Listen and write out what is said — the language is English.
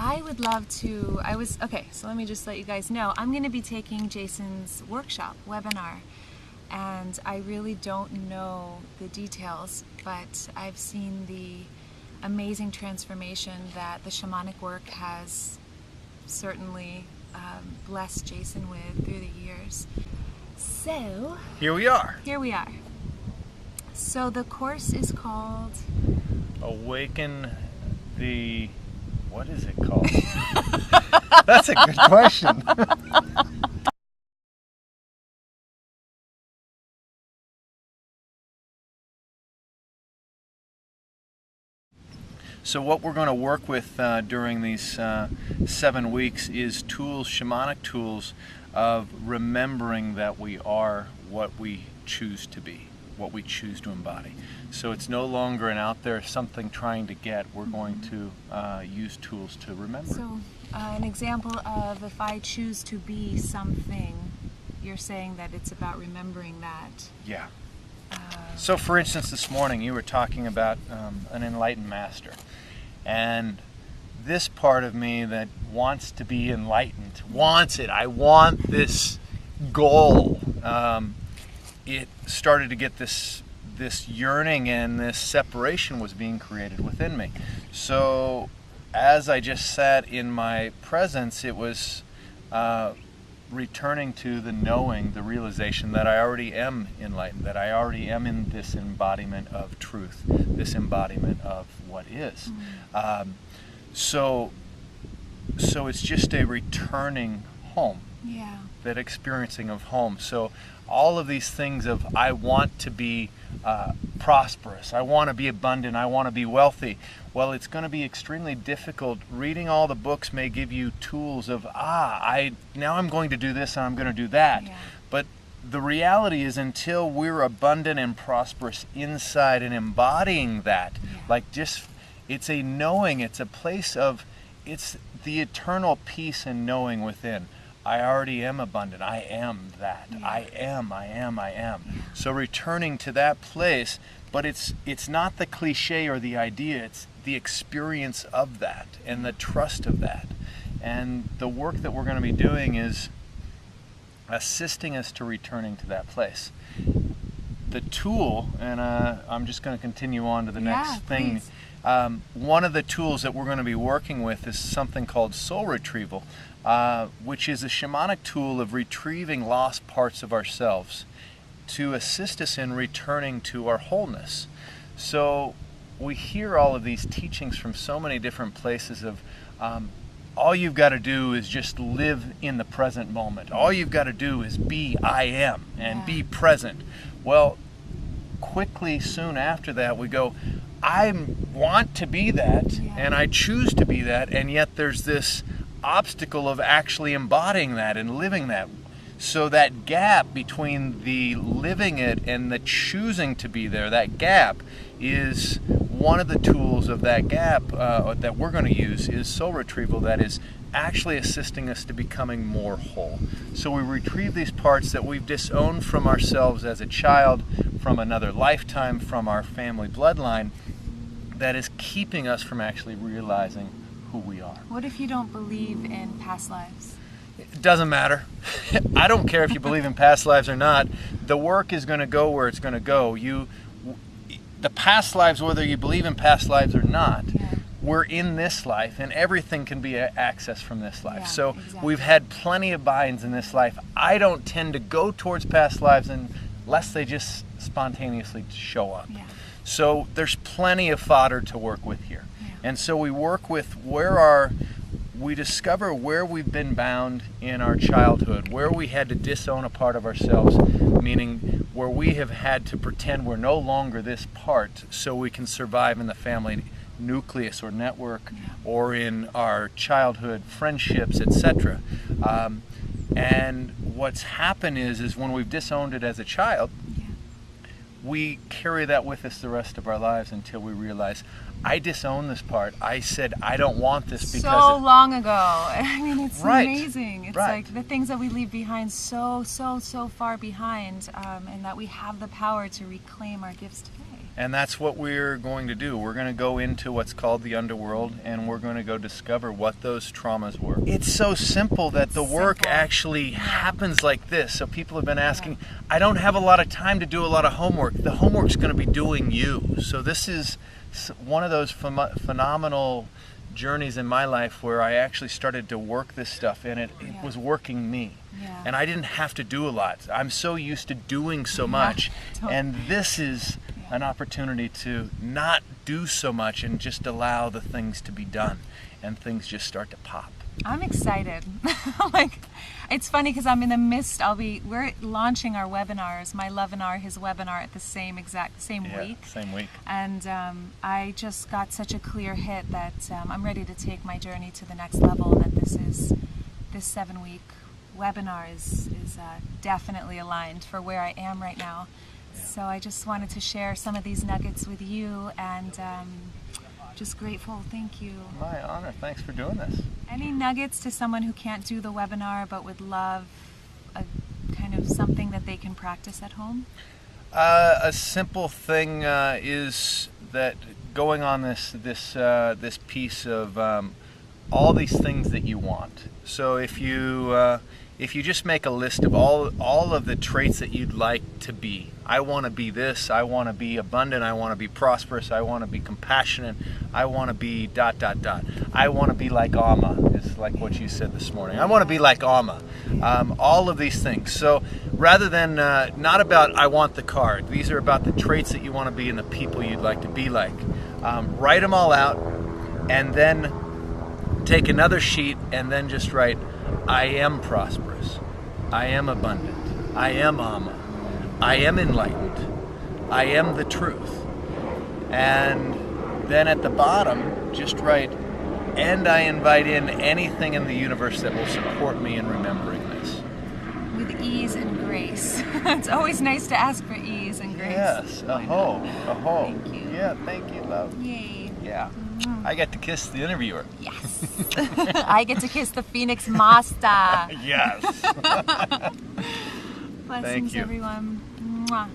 I would love to, okay, so let me just let you guys know, I'm going to be taking Jason's workshop, webinar, and I really don't know the details, but I've seen the amazing transformation that the shamanic work has certainly blessed Jason with through the years. So, here we are. Here we are. So the course is called Awaken the... What is it called? That's a good question. So what we're going to work with during these 7 weeks is tools, shamanic tools of remembering that we are what we choose to be, what we choose to embody. So it's no longer an out there something trying to get. We're going to use tools to remember. So an example of if I choose to be something, you're saying that it's about remembering that. Yeah. So for instance, this morning you were talking about an enlightened master. And this part of me that wants to be enlightened, wants it. I want this goal. It started to get this yearning, and this separation was being created within me. So as I just sat in my presence, it was returning to the knowing, the realization that I already am enlightened, that I already am in this embodiment of truth, this embodiment of what is. So it's just a returning home. Yeah. That experiencing of home. So all of these things of I want to be prosperous, I want to be abundant, I want to be wealthy. Well, it's going to be extremely difficult. Reading all the books may give you tools of now I'm going to do this and I'm going to do that. Yeah. But the reality is, until we're abundant and prosperous inside and embodying that, it's a knowing, it's a place of, it's the eternal peace and knowing within. I already am abundant. I am that. Yeah. I am. Yeah. So returning to that place, but it's not the cliche or the idea, it's the experience of that and the trust of that. And the work that we're going to be doing is assisting us to returning to that place. The tool, and I'm just going to continue on to the next thing. Please. One of the tools that we're going to be working with is something called soul retrieval, which is a shamanic tool of retrieving lost parts of ourselves to assist us in returning to our wholeness. So we hear all of these teachings from so many different places of all you've got to do is just live in the present moment. All you've got to do is be I am and be present. Well, quickly soon after that we go, I want to be that, and I choose to be that, and yet there's this obstacle of actually embodying that and living that. So that gap between the living it and the choosing to be there, that gap is one of the tools of that gap that we're going to use is soul retrieval, that is actually assisting us to becoming more whole. So we retrieve these parts that we've disowned from ourselves as a child, from another lifetime, from our family bloodline, that is keeping us from actually realizing who we are. What if you don't believe in past lives? It doesn't matter. I don't care if you believe in past lives or not. The work is going to go where it's going to go. The past lives, whether you believe in past lives or not, we're in this life, and everything can be accessed from this life. So we've had plenty of binds in this life. I don't tend to go towards past lives unless they just spontaneously show up. So there's plenty of fodder to work with here. And so we work with we discover where we've been bound in our childhood, where we had to disown a part of ourselves, meaning where we have had to pretend we're no longer this part so we can survive in the family nucleus or network or in our childhood friendships, etc. And what's happened is when we've disowned it as a child, we carry that with us the rest of our lives until we realize, I disown this part. I said I don't want this because so long ago. I mean, it's amazing. It's like the things that we leave behind so far behind, and that we have the power to reclaim our gifts today. And that's what we're going to do. We're going to go into what's called the underworld, and we're going to go discover what those traumas were. It's so simple that the work actually happens like this. So people have been asking, I don't have a lot of time to do a lot of homework. The homework's going to be doing you. So this is one of those phenomenal journeys in my life where I actually started to work this stuff, and it was working me. Yeah. And I didn't have to do a lot. I'm so used to doing so much. And this is an opportunity to not do so much and just allow the things to be done, and things just start to pop. I'm excited. Like, it's funny because I'm in the midst. We're launching our webinars, my webinar, his webinar, at the same week. Same week. And I just got such a clear hit that I'm ready to take my journey to the next level. And that this 7-week webinar is definitely aligned for where I am right now. So I just wanted to share some of these nuggets with you, and just grateful. Thank you. My honor. Thanks for doing this. Any nuggets to someone who can't do the webinar but would love a kind of something that they can practice at home? A simple thing is that going on this piece of all these things that you want. So if you just make a list of all of the traits that you'd like to be. I want to be this, I want to be abundant, I want to be prosperous, I want to be compassionate, I want to be ... I want to be like Amma, is like what you said this morning. I want to be like Amma. All of these things. So rather than, not about I want the car, these are about the traits that you want to be and the people you'd like to be like. Write them all out, and then take another sheet and then just write, I am prosperous, I am abundant, I am Amma, I am enlightened, I am the truth. And then at the bottom, just write, and I invite in anything in the universe that will support me in remembering this. With ease and grace. It's always nice to ask for ease and grace. Yes, aho. Thank you. Yeah, thank you, love. Yay. Yeah. I get to kiss the interviewer. Yes. I get to kiss the Phoenix Master. Yes. Blessings, you. everyone. Mwah.